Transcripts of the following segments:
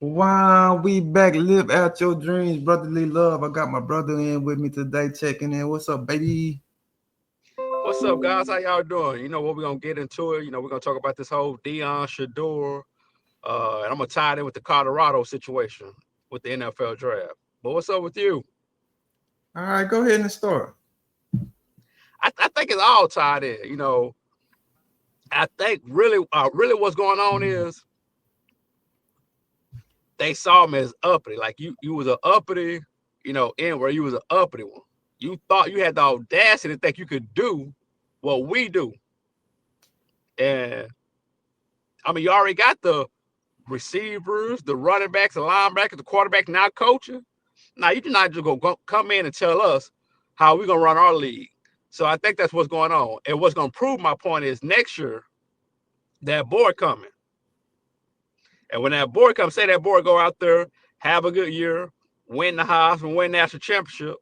Wow, we back. Live out your dreams, brotherly love. I got my brother in with me today, checking in. What's up, baby? What's up, guys? How y'all doing? You know what? We're gonna get into it. We're gonna talk about this whole Dion Shedeur, and I'm gonna tie it in with the Colorado situation with the NFL draft. But what's up with you? All right, go ahead and start. I think it's all tied in. I think really what's going on is they saw him as uppity. Like you was a uppity, in where you was an uppity one. You thought you had the audacity to think you could do what we do, and I mean you already got the receivers, the running backs, the linebackers, the quarterback, now coaching. Now you're not just gonna come in and tell us how we're gonna run our league. So I think that's what's going on. And what's gonna prove my point is next year that board coming. And when that board comes, say that board go out there, have a good year, win the Heisman, win national championship.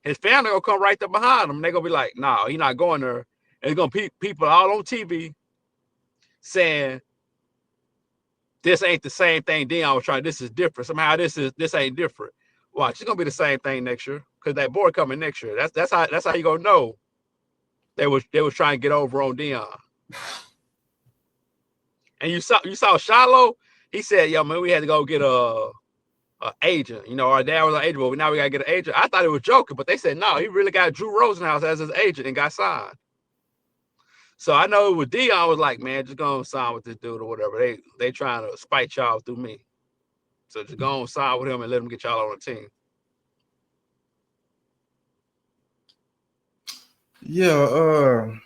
His family gonna come right there behind him. They're gonna be like, "No, nah, he's not going there." And it's gonna be people all on TV saying this ain't the same thing Dion was trying. This is different. Somehow this ain't different. Watch, it's gonna be the same thing next year because that board coming next year. That's how you gonna know they was trying to get over on Dion. And you saw Shiloh. He said, "Yo, man, we had to go get a agent. Our dad was an agent, but now we gotta get an agent." I thought it was joking, but they said no. He really got Drew Rosenhaus as his agent and got signed. So I know with Dion was like, man, just go and sign with this dude or whatever. They trying to spite y'all through me. So just go and sign with him and let him get y'all on the team. Yeah,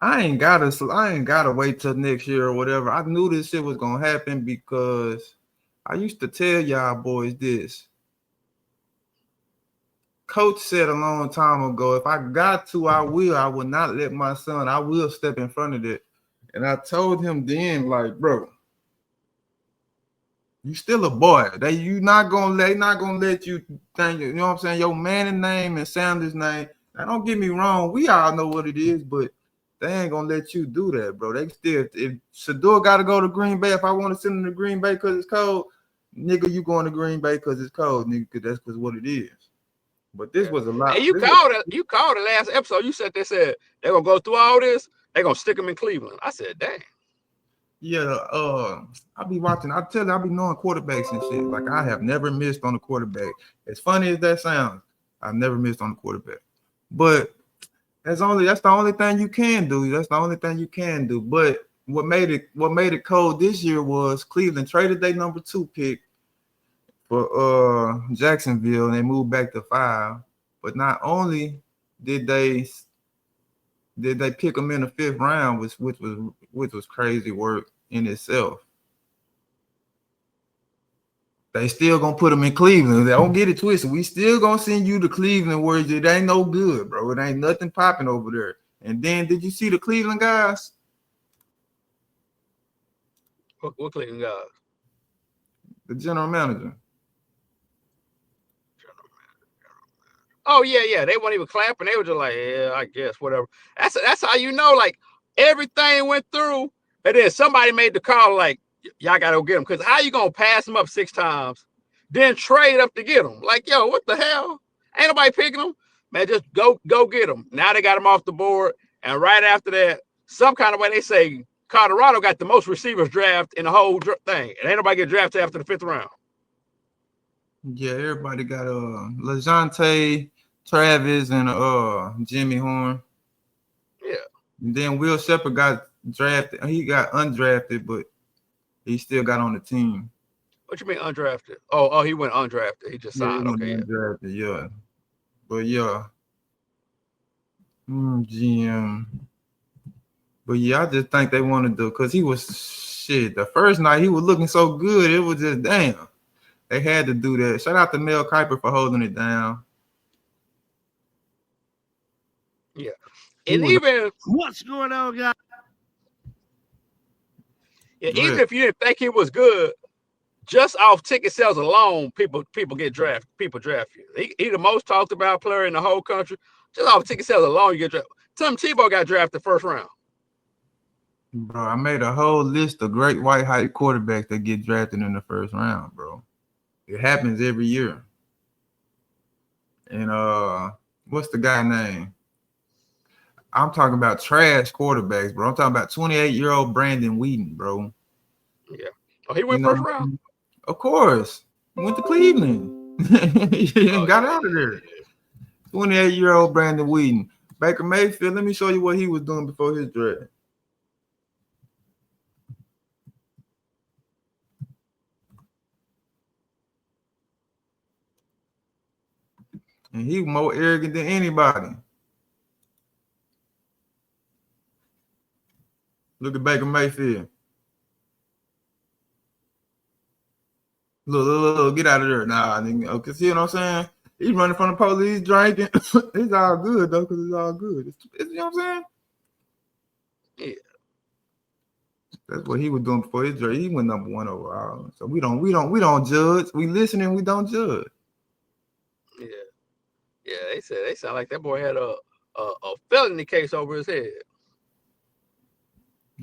I ain't gotta wait till next year or whatever. I knew this shit was gonna happen because I used to tell y'all boys this. Coach said a long time ago, if I got to, I will. I will not let my son. I will step in front of it. And I told him then, like, bro, you still a boy. They not gonna let you think, you know what I'm saying? Your man name and Sanders name. Now don't get me wrong, we all know what it is, but they ain't gonna let you do that, bro. They still, if Shedeur gotta go to Green Bay, if I want to send him to Green Bay because it's cold, nigga, you going to Green Bay because it's cold, nigga, because that's because what it is. But this Yeah. was a And lot. you called it. You called the last episode. You said they said they're gonna go through all this. They're gonna stick him in Cleveland. I said, dang. Yeah, I be watching. I tell you, I be knowing quarterbacks and shit. Like I have never missed on a quarterback. As funny as that sounds, I've never missed on a quarterback. But that's the only thing you can do. That's the only thing you can do. But what made it cold this year was Cleveland traded their number 2 pick for Jacksonville and they moved back to 5. But not only did they pick them in the 5th round, which was crazy work in itself. They still gonna put them in Cleveland. They don't get it twisted. We still gonna send you to Cleveland where it ain't no good, bro. It ain't nothing popping over there. And then did you see the Cleveland guys? What Cleveland guys? The general manager. Oh yeah. They weren't even clapping. They were just like, yeah, I guess whatever. That's how you know. Like everything went through, and then somebody made the call. Like y'all gotta go get him because how you gonna pass him up 6 times, then trade up to get him? Like yo, what the hell? Ain't nobody picking him. Man, just go get him. Now they got him off the board, and right after that, some kind of way they say Colorado got the most receivers draft in the whole thing, and ain't nobody get drafted after the 5th round. Yeah, everybody got LeJontay, Travis, and Jimmy Horn. Yeah. And then Will Shepard got drafted. He got undrafted, but he still got on the team. What you mean undrafted? Oh, he went undrafted. He just Yeah, he signed. went Okay, yeah. undrafted, yeah. But yeah. GM. But yeah, I just think they wanted to, because he was shit. The first night he was looking so good, it was just damn. They had to do that. Shout out to Mel Kiper for holding it down. Yeah. He And was even What's going on, guys? yeah, even good. if you didn't think he was good, just off ticket sales alone, people get drafted. People draft you. He the most talked about player in the whole country. Just off ticket sales alone, you get drafted. Tim Tebow got drafted 1st round. Bro, I made a whole list of great white height quarterbacks that get drafted in the first round, bro. It happens every year. And what's the guy name? I'm talking about trash quarterbacks, bro. I'm talking about 28-year-old Brandon Whedon, bro. Yeah. Oh, he You went first know, round. of course, he went to Cleveland. He Oh got yeah, out of there. 28-year-old Brandon Whedon. Baker Mayfield, let me show you what he was doing before his draft. And he was more arrogant than anybody. Look at Baker Mayfield. Look, get out of there. Nah, nigga. Okay, see what I'm saying? He's running from the police, drinking. It's all good though, because it's all good. You know what I'm saying? yeah, That's what he was doing before his draft. He went number one overall. So we don't judge. We listening, we don't judge. yeah, yeah. They said they sound like that boy had a felony case over his head.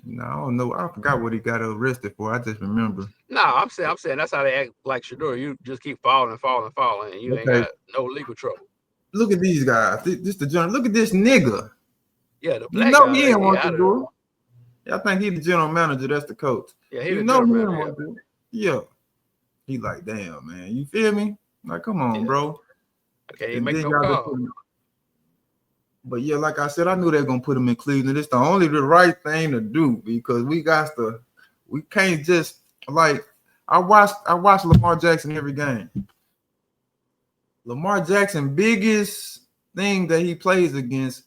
No, I don't know. I forgot what he got arrested for. I just remember. No, I'm saying that's how they act like Shedeur. You just keep falling, falling, falling, and you ain't Okay, got no legal trouble. look at these guys. This the general. Look at this nigga. Yeah, the You black know guy, he didn't he want to out of there. do it. Yeah, I think he the general manager. That's the coach. Yeah, he You the know general he manager. didn't want to do it. Yeah. He like, damn, man. You feel me? Like, come on, Yeah, bro. I can't even And make then no y'all go put call. him. But yeah, like I said, I knew they were gonna put him in Cleveland. It's the only the right thing to do because we can't just like I watch Lamar Jackson every game. Lamar Jackson biggest thing that he plays against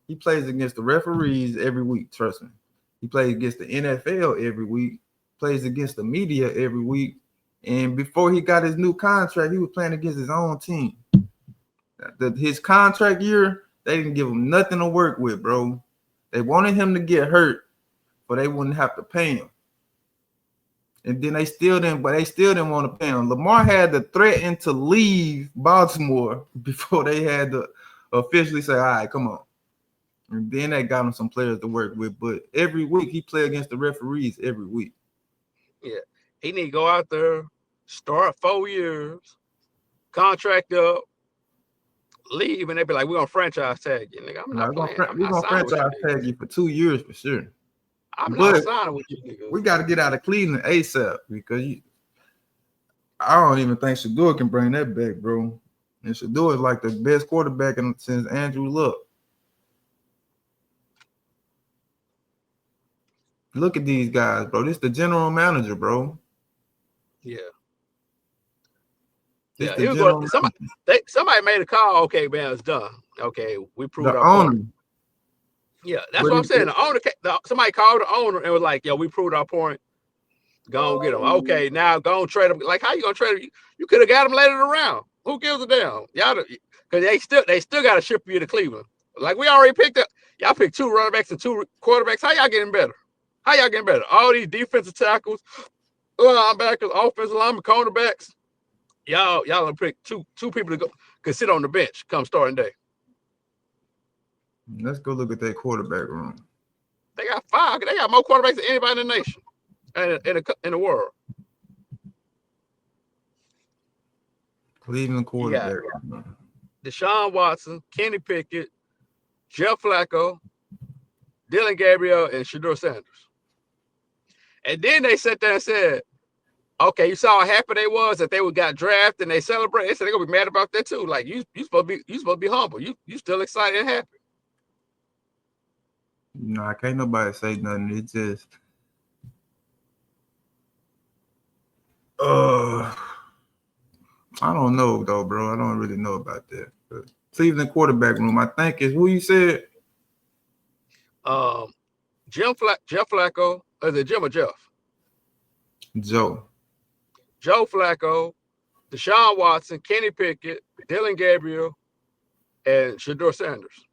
the referees every week. Trust me. He plays against the NFL every week, plays against the media every week. And before he got his new contract, he was playing against his own team. His contract year, they didn't give him nothing to work with, bro. They wanted him to get hurt, but they wouldn't have to pay him. And then they still didn't want to pay him. Lamar had to threaten to leave Baltimore before they had to officially say, all right, come on. And then they got him some players to work with. But every week he play against the referees every week. Yeah, he need to go out there, start 4 years, contract up, leave, and they be like, "We're gonna franchise tag you, nigga. I'm Now not playing. I'm we're not gonna signing with you franchise tag niggas. you for 2 years for sure. I'm not But signing with you niggas." we got to get out of Cleveland ASAP because I don't even think Shedeur can bring that back, bro. And Shedeur is like the best quarterback since Andrew Luck. Look at these guys, bro. This the general manager, bro. Yeah, This yeah. the He was going. general manager. Somebody made a call. Okay, man, it's done. Okay, we proved The our point. owner. Yeah, that's What what I'm is saying. it? The owner, somebody called the owner and was like, "Yo, we proved our point. Go and get him. Okay, now go and trade him. Like, how you gonna trade him? You could have got him later around. Who gives a damn? Y'all, because they still got to ship you to Cleveland. Like we already picked up. Y'all picked 2 running backs and 2 quarterbacks. How y'all getting better? How y'all getting better? All these defensive tackles, linebackers, offensive linemen, cornerbacks. Y'all pick two people to go could sit on the bench come starting day. Let's go look at that quarterback room. They got 5. They got more quarterbacks than anybody in the nation and in the world. Cleveland You got quarterback room. Deshaun Watson, Kenny Pickett, Jeff Flacco, Dylan Gabriel, and Shedeur Sanders. And then they sat there and said, okay, you saw how happy they was that they got drafted and they celebrate. They said they're gonna be mad about that too. Like you supposed to be humble. You still excited and happy. Nah, can't nobody say nothing. It's just I don't know though, bro. I don't really know about that. But Cleveland quarterback room, I think is who you said. Um, Jeff Flacco, is it Jim or Jeff? Joe. Joe Flacco, Deshaun Watson, Kenny Pickett, Dylan Gabriel, and Shedeur Sanders.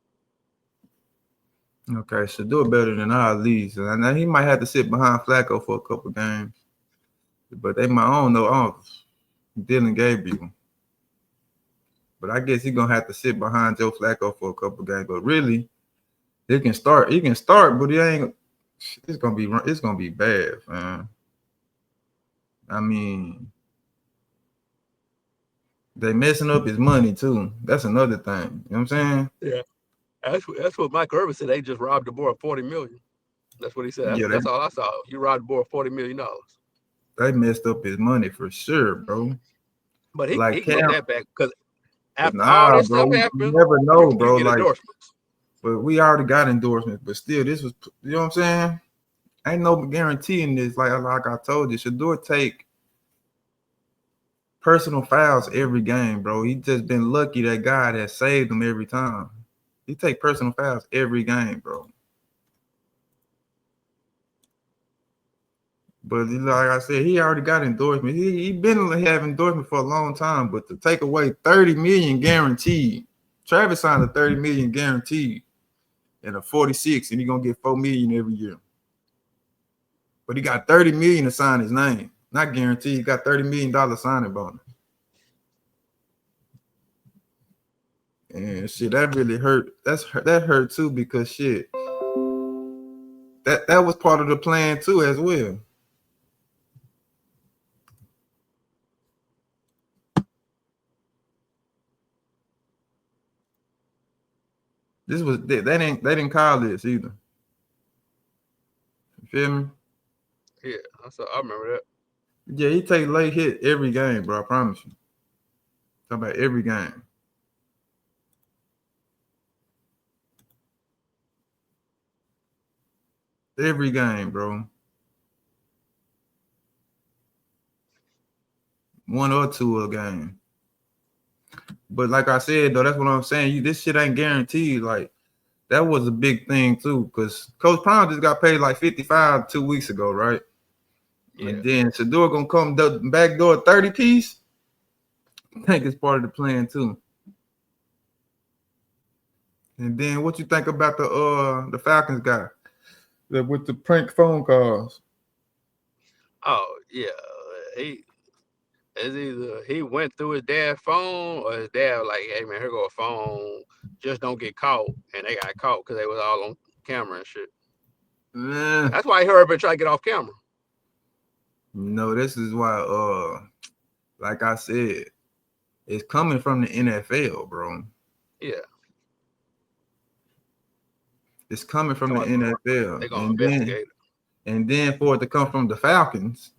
Okay, should do it better than our leads. And now he might have to sit behind Flacco for a couple games. But they might, I don't know. Dylan Gabriel. But I guess he's gonna have to sit behind Joe Flacco for a couple games. But really, he can start, but he ain't It's gonna be bad, man. I mean, they messing up his money too. That's another thing. You know what I'm saying? Yeah, that's what Mike Irvin said. They just robbed the boy of 40 million. That's what he said. Yeah, That's all I saw. You robbed the boy of $40 million. they messed up his money for sure, bro. But he Like can get Cam, that back because but after all nah, this bro. stuff You happened, never know, you bro. get Like, endorsements. but we already got endorsements. But still, this was, you know what I'm saying? Ain't no guarantee in this. Like I told you, Shedeur take personal fouls every game, bro. He just been lucky that God has saved him every time. He take personal fouls every game, bro. But like I said, he already got endorsement. He been having endorsement for a long time. But to take away 30 million guaranteed, Travis signed a 30 million guaranteed and a 46, and he gonna get 4 million every year. But he got 30 million to sign his name, not guaranteed. He got $30 million signing bonus. And shit, that really hurt. That hurt too because shit, that was part of the plan too as well. This was they didn't call this either. You feel me? Yeah, I remember that. Yeah, he take late hit every game, bro. I promise you. Talking about every game. Every game, bro. One or two a game. But like I said, though, that's what I'm saying. This shit ain't guaranteed. Like, that was a big thing, too, because Coach Prime just got paid like 55 2 weeks ago, right? Yeah. And then Shedeur gonna come back door 30 piece. I think it's part of the plan, too. And then what you think about the Falcons guy with the prank phone calls? Oh yeah. He It's either he went through his dad's phone or his dad was like, "Hey man, here go a phone. Just don't get caught." And they got caught because they was all on camera and shit. Eh, That's why he hurried up and tried to get off camera. no, this is why like I said, it's coming from the NFL, bro. Yeah. It's coming from the So NFL. they gonna investigate it. And then for it to come from the Falcons,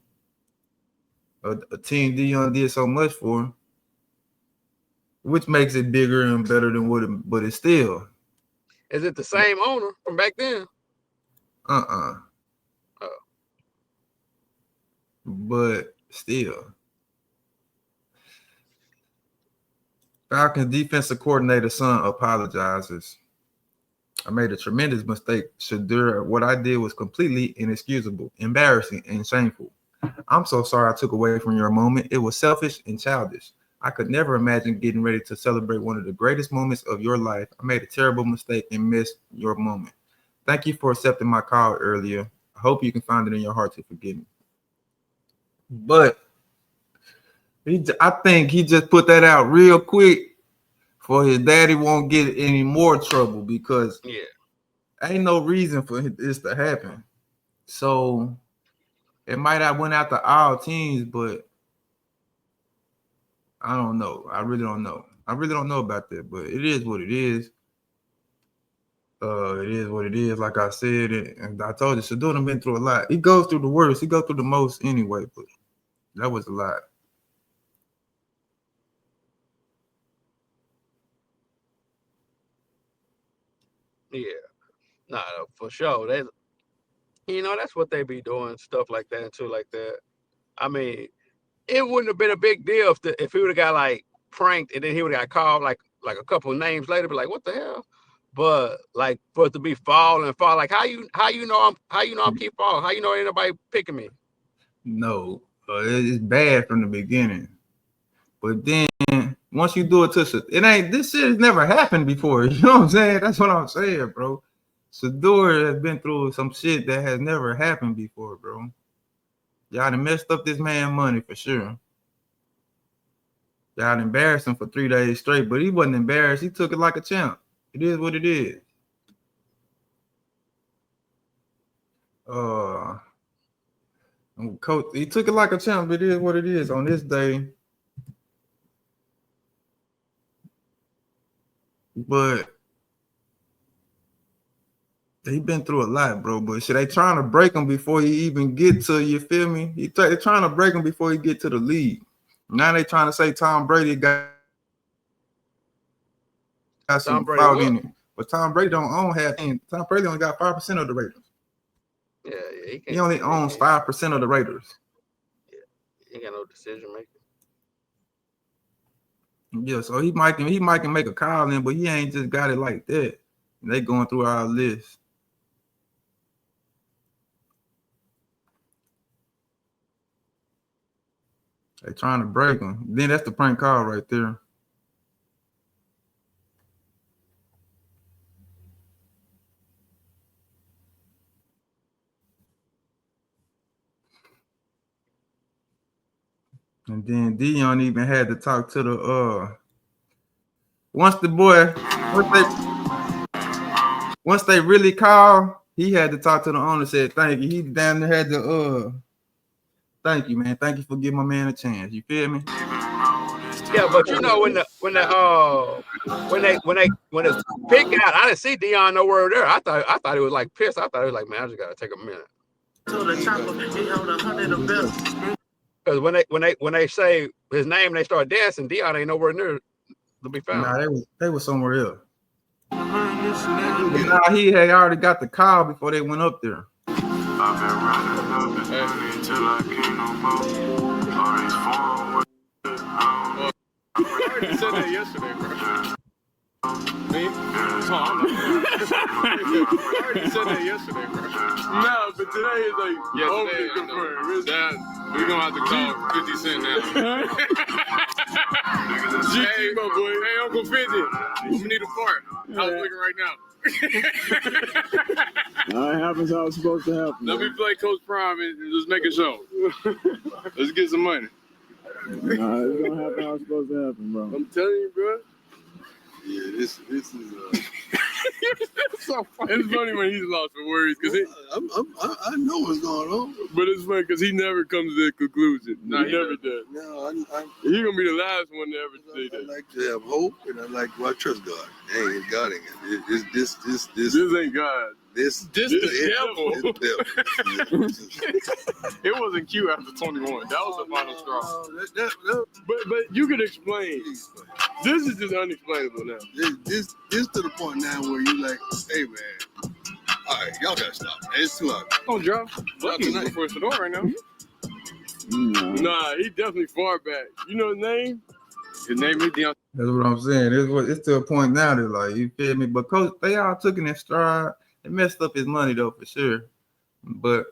a team Dion did so much for, which makes it bigger and better than but it's still Is it the same owner from back then? uh-uh. Oh, But still. Falcons defensive coordinator son apologizes. I made a tremendous mistake. Shedeur, what I did was completely inexcusable, embarrassing, and shameful. I'm so sorry I took away from your moment. It was selfish and childish. I could never imagine getting ready to celebrate one of the greatest moments of your life. I made a terrible mistake and missed your moment. Thank you for accepting my call earlier. I hope you can find it in your heart to forgive me. But I think he just put that out real quick for his daddy won't get any more trouble because yeah. ain't no reason for this to happen. So it might have went out to all teams, but I don't know. I really don't know. I really don't know about that, but it is what it is. It is what it is. Like I said, and I told you, Shedeur done been through a lot. He goes through the worst. He goes through the most anyway, but that was a lot. Yeah. Nah, for sure. That's what they be doing, stuff like that and too like that. I mean, it wouldn't have been a big deal if he would have got like pranked and then he would have got called like a couple of names later, be like, what the hell? But like for it to be fall and fall, like how you know I'm keep falling? How you know ain't nobody picking me? No, it's bad from the beginning. But then once you do it it ain't this shit has never happened before. You know what I'm saying? That's what I'm saying, bro. Shedeur has been through some shit that has never happened before, bro. Y'all done messed up this man money for sure. Y'all embarrassed him for 3 days straight, but he wasn't embarrassed. He took it like a champ. It is what it is. Coach, he took it like a champ. It is what it is on this day. But he been through a lot, bro. But shit, they trying to break him before he even get to, you feel me? They trying to break him before he get to the league. Now they trying to say Tom Brady got some clout in it. But Tom Brady don't own half. Tom Brady only got 5% of the Raiders. Yeah, he only owns 5% of the Raiders. Yeah, he ain't got no decision making. Yeah, so he might can make a call in, but he ain't just got it like that. And they going through our list. They trying to break him. Then that's the prank call right there. And then Dion even had to talk to the once they really called, he had to talk to the owner, said thank you. He damn near had to thank you, man. Thank you for giving my man a chance. You feel me? Yeah, but you know when the pick out, I didn't see Dion nowhere there. I thought he was like pissed. I thought he was like, man, I just gotta take a minute. Because when they say his name, they start dancing. Dion ain't nowhere near to be found. Nah, they was somewhere else. Nah, he had already got the call before they went up there. I've been running until I can't no more. I already said that yesterday, bro. Me? I already said that yesterday, bro. No, but today is like yesterday confirmed. We're gonna have to call 50 Cent now. Hey, my boy. Hey, Uncle 50. I'm gonna need a fart. How's it looking right now? It happens how it's supposed to happen. Let me play Coach Prime and just make a show. Let's get some money. It's gonna happen how it's supposed to happen, bro. I'm telling you, bro. Yeah, this is so funny. It's funny when he's lost for words because I know what's going on, but it's funny because he never comes to a conclusion. No, he never does. No, he's gonna be the last one to ever say that. I like to have hope, and I like to trust God. Hey, God ain't this ain't God. This the devil. It wasn't cute after 21. That was the final straw. But you can explain. This is just unexplainable now. This to the point now where you like, hey man, all right, y'all gotta stop. It's too hot. Don't drop. Lucky's before Shedeur right now. Nah, he definitely far back. You know his name? His name is Deontay. That's what I'm saying. It's to a point now that like, you feel me? But Coach, they all took in their stride. They messed up his money though for sure. But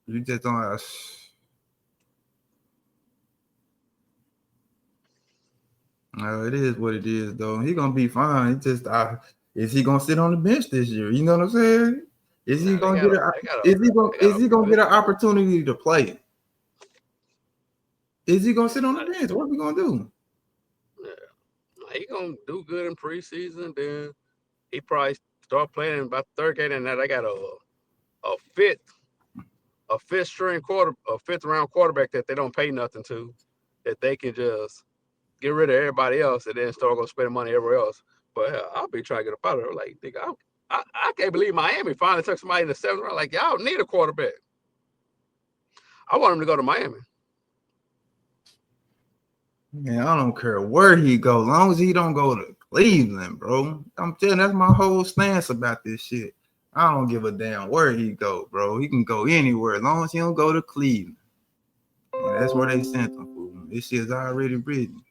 you just don't have. No, it is what it is though. He gonna be fine. It's just is he gonna sit on the bench this year? You know what I'm saying? Is he gonna get an opportunity to play? Is he gonna sit on the bench? What are we gonna do? Yeah, he gonna do good in preseason. Then he probably start playing about the third game, and now they got a fifth round quarterback that they don't pay nothing to, that they can just get rid of everybody else and then start going to spend money everywhere else. But hell, I'll be trying to get up out of there. Like, nigga, I can't believe Miami finally took somebody in the 7th round. Like, y'all need a quarterback. I want him to go to Miami. Man, I don't care where he goes, as long as he don't go to Cleveland, bro. I'm telling you, that's my whole stance about this shit. I don't give a damn where he go, bro. He can go anywhere as long as he don't go to Cleveland. And that's where they sent him, fool. This shit's already written.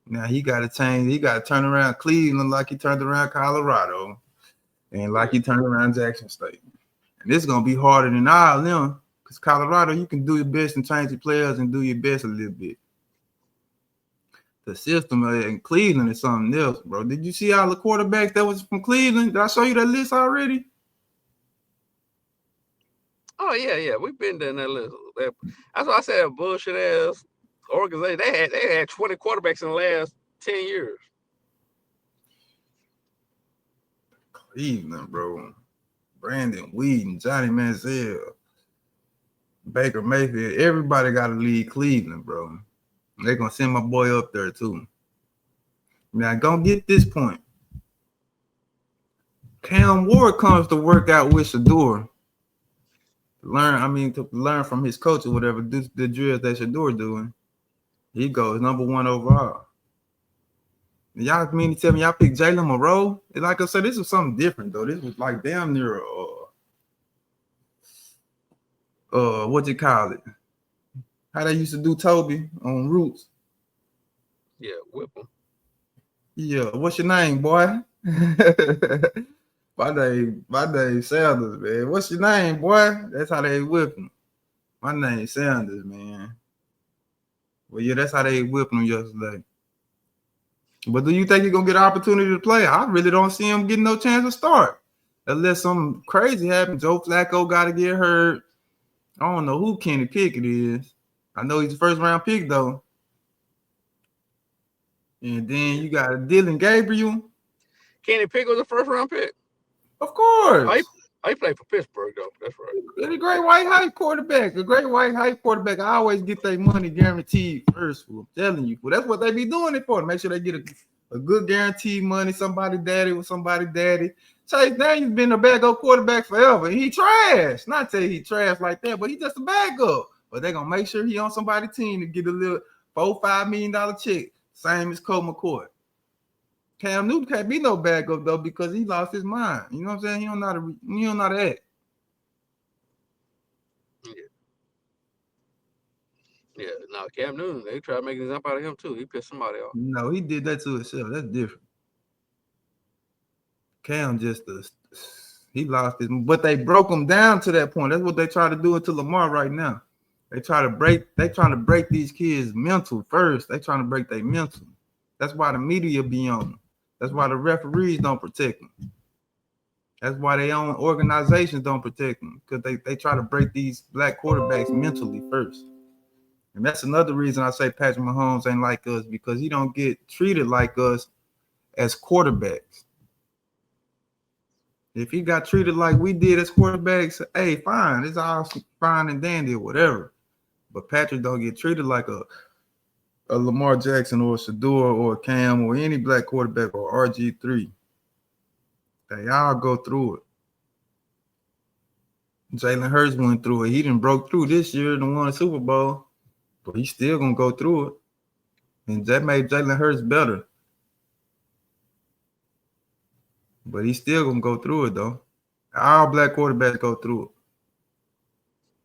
Now he got to change. He got to turn around Cleveland like he turned around Colorado, and like he turned around Jackson State. And this is gonna be harder than all of them, because Colorado, you can do your best and change your players and do your best a little bit. The system in Cleveland is something else, bro. Did you see all the quarterbacks that was from Cleveland? Did I show you that list already? Oh yeah, we've been doing that list. That's why I said bullshit ass organization. They had 20 quarterbacks in the last 10 years. Cleveland, bro. Brandon Whedon, Johnny Manziel, Baker Mayfield. Everybody got to leave Cleveland, bro. They're going to send my boy up there, too. Now, gonna get this point. Cam Ward comes to work out with Shedeur. To learn from his coach or whatever, do the drills that Shedeur doing. He goes number 1 overall. Y'all mean to tell me y'all picked Jalen Moreau? Like I said, this was something different, though. This was like damn near, what you call it? How they used to do Toby on Roots. Yeah, whip him. Yeah, what's your name, boy? my name Sanders, man. What's your name, boy? That's how they whip him. My name Sanders, man. Well, yeah, that's how they whipped him yesterday. But do you think he's gonna get an opportunity to play? I really don't see him getting no chance to start. Unless something crazy happens. Joe Flacco gotta get hurt. I don't know who Kenny Pickett is. I know he's the first round pick, though. And then you got Dylan Gabriel. Kenny Pickett was a first round pick. Of course. I played for Pittsburgh, though. That's right. He's a great white hype quarterback. A great white hype quarterback. I always get their money guaranteed first. I'm telling you. Well, that's what they be doing it for. To make sure they get a good guaranteed money. Somebody daddy with somebody daddy. Chase Daniels been a backup quarterback forever. He trash. Not say he trash like that, but he just a backup. But they're going to make sure he on somebody's team to get a little $4-5 million check. Same as Colt McCoy. Cam Newton can't be no backup, though, because he lost his mind. You know what I'm saying? He don't know how to act. Yeah, no, Cam Newton, they try to make an example out of him, too. He pissed somebody off. No, he did that to himself. That's different. Cam he lost his, but they broke him down to that point. That's what they try to do to Lamar right now. They trying to break these kids' mental first. They trying to break their mental. That's why the media be on them. That's why the referees don't protect them. That's why their own organizations don't protect them, because they try to break these black quarterbacks mentally first. And that's another reason I say Patrick Mahomes ain't like us, because he don't get treated like us as quarterbacks. If he got treated like we did as quarterbacks, hey, fine. It's all fine and dandy or whatever. But Patrick don't get treated like a Lamar Jackson or a Shedeur or a Cam or any black quarterback or RG3. They all go through it. Jalen Hurts went through it. He done broke through this year and won a Super Bowl, but he's still going to go through it. And that made Jalen Hurts better. But he's still going to go through it, though. All black quarterbacks go through it.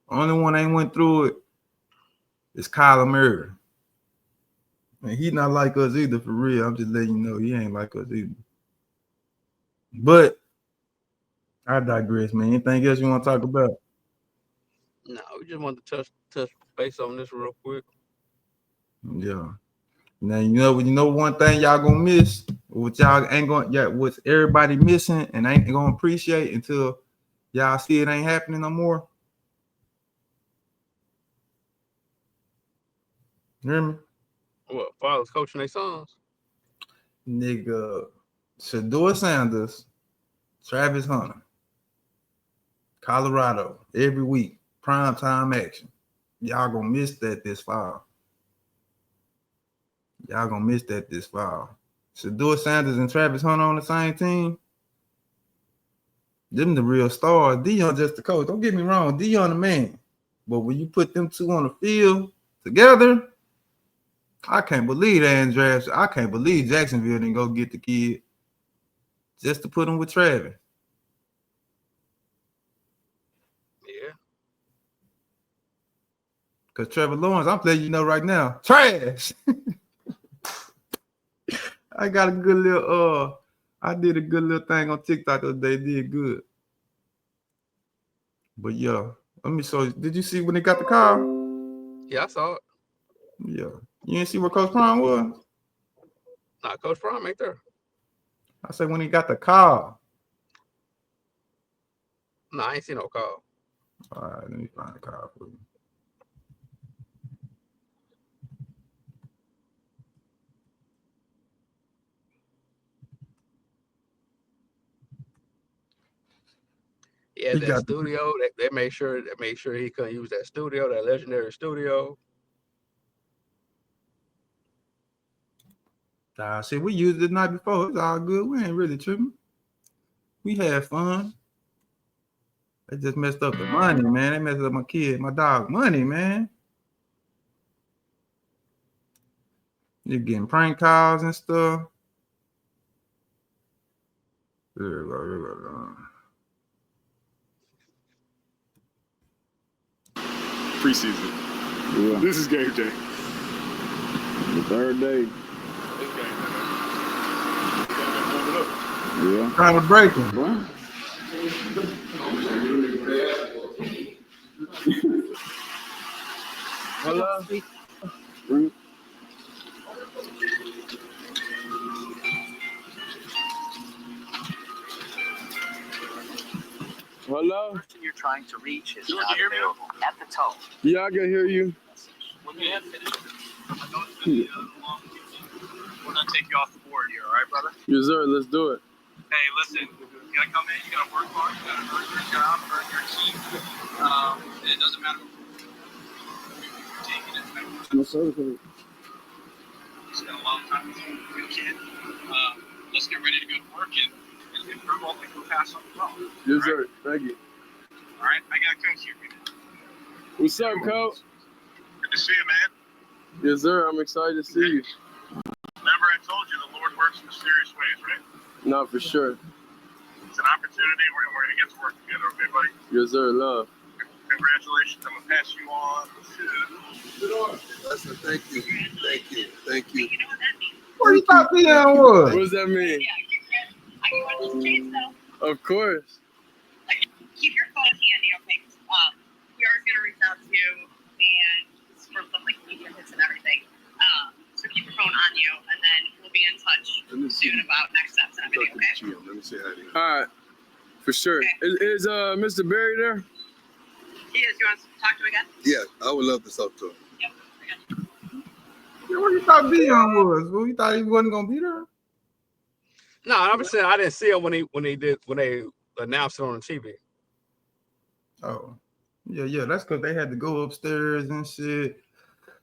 Only one ain't went through it is Kyler Murray. And he not like us either, for real. I'm just letting you know he ain't like us either. But I digress, man. Anything else you want to talk about? No, we just want to touch base on this real quick. Yeah. Now you know one thing y'all gonna miss, what y'all ain't gonna, what's everybody missing and ain't gonna appreciate until y'all see it ain't happening no more. You hear me? What, fathers coaching their sons? Nigga, Shedeur Sanders, Travis Hunter, Colorado, every week, primetime action. Y'all gonna miss that this fall. Y'all gonna miss that this fall. Shedeur Sanders and Travis Hunter on the same team. Them the real stars. Dion just the coach. Don't get me wrong, Dion the man. But when you put them two on the field together, I can't believe they ain't drafted. I can't believe Jacksonville didn't go get the kid just to put him with Travis. Yeah. Because Trevor Lawrence, I'm letting you know right now, trash. I got a good little, I did a good little thing on TikTok the other day. Did good. But yeah, let me show you. Did you see when they got the car? Yeah, I saw it. Yeah. You didn't see where Coach Prime was? Nah, Coach Prime ain't there. I said when he got the car. Nah, I ain't seen no call. All right, let me find the car for you. had that studio. They made sure he couldn't use that studio, that legendary studio. See, we used it the night before. It's all good. We ain't really tripping. We had fun. They just messed up the money, man. They messed up my dog money, man. You're getting prank calls and stuff. Preseason. Yeah. This is game day. The third day. This game day. Yeah. Trying to break him. What? Hello? Hello? The person you're trying to reach is not available at the tone. Yeah, I can hear you. When you have finished, we're going to take you off the board here, all right, brother? Yes, sir. Let's do it. Hey, listen, you gotta come in, you gotta work hard, you gotta earn your job, earn your team. And it doesn't matter who taking it. No certificate. Spent a long time with your kid. Let's get ready to go to work and improve all the pass on the well. Yes, sir. Thank you. All right, I got Coach here. What's up, Coach? Good to see you, man. Yes, sir. I'm excited to see you. Remember, I told you the Lord works in mysterious ways, right? No, for sure. It's an opportunity. We're gonna get to work together, okay, buddy? Yes, sir. Love. Congratulations. I'm gonna pass you on to. Listen, thank you. Thank you. You know what that means? What you thought Dion was? What does that mean? Yeah, I can watch this chase though. Of course. Keep your phone handy, okay? PR's gonna reach out to you and for stuff like media hits and everything. So keep your phone on you, and then we'll be in touch soon about next steps and everything, okay? Let me say hi to you. All right. For sure. Okay. Is Mr. Barry there? He is. You want to talk to him again? Yeah, I would love to talk to him. Yep. I got you. Yeah, what you thought Dion was? Well, you thought he wasn't gonna be there? No, I'm saying I didn't see him when they announced it on the TV. Oh, yeah. That's because they had to go upstairs and shit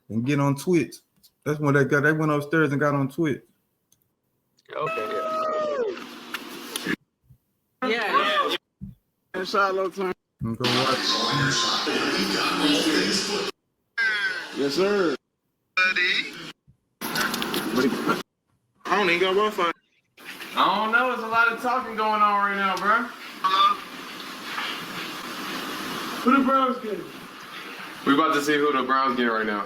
and get on Twitch. That's when they went upstairs and got on Twitch. Okay, Yeah. Charlotte time. And go watch. Yes, sir. I don't even got Wi-Fi. I don't know. There's a lot of talking going on right now, bro. Who the Browns getting? We about to see who the Browns getting right now.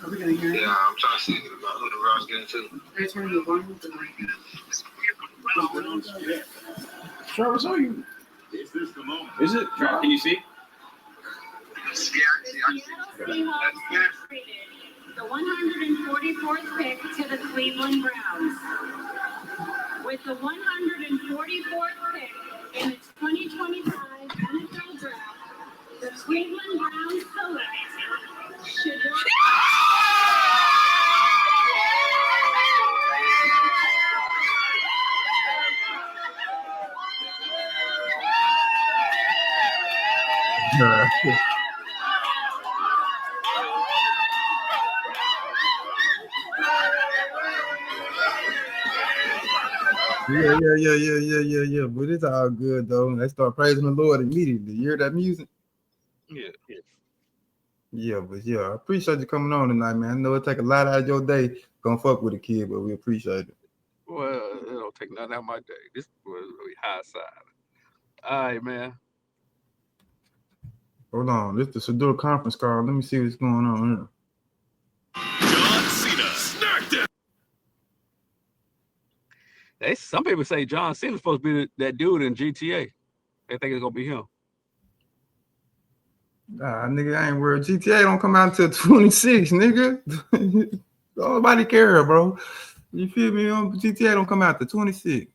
Are we gonna hear it? Yeah, I'm trying to see about who the Browns getting to. Right, turn the volume to Travis, are you? Is this the moment? Is it? Can you see? The 144th pick to the Cleveland Browns. With the 144th pick in the 2025 NFL Draft, the Cleveland Browns select Shedeur. Yeah. But it's all good though. They start praising the Lord immediately. You hear that music? yeah. Yeah, but I appreciate you coming on tonight, man. I know it take a lot out of your day. Gonna fuck with a kid, but we appreciate it. Well, it don't take nothing out of my day. This was really high side. All right, man. Hold on, this is the Shedeur conference call. Let me see what's going on here. John Cena snacked it. Some people say John Cena's supposed to be that dude in GTA. They think it's gonna be him. Nah, nigga, I ain't worried. GTA don't come out until 26, nigga. Nobody care, bro. You feel me? GTA don't come out till 26.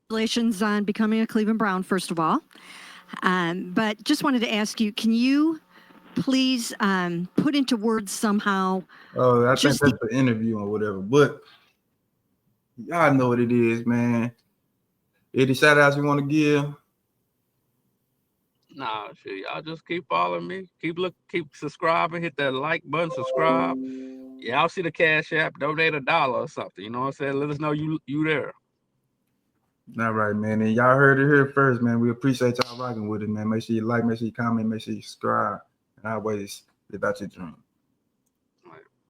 Congratulations on becoming a Cleveland Brown, first of all. But just wanted to ask you, can you please put into words somehow? Oh, I think that's the interview or whatever. But y'all know what it is, man. Any shout outs you want to give? Nah, shit, y'all just keep following me. Keep subscribing. Hit that like button, subscribe. Y'all see the Cash App, donate $1 or something. You know what I'm saying? Let us know you there. All right, man. And y'all heard it here first, man. We appreciate y'all rocking with it, man. Make sure you like, make sure you comment, make sure you subscribe. And always live out your dream.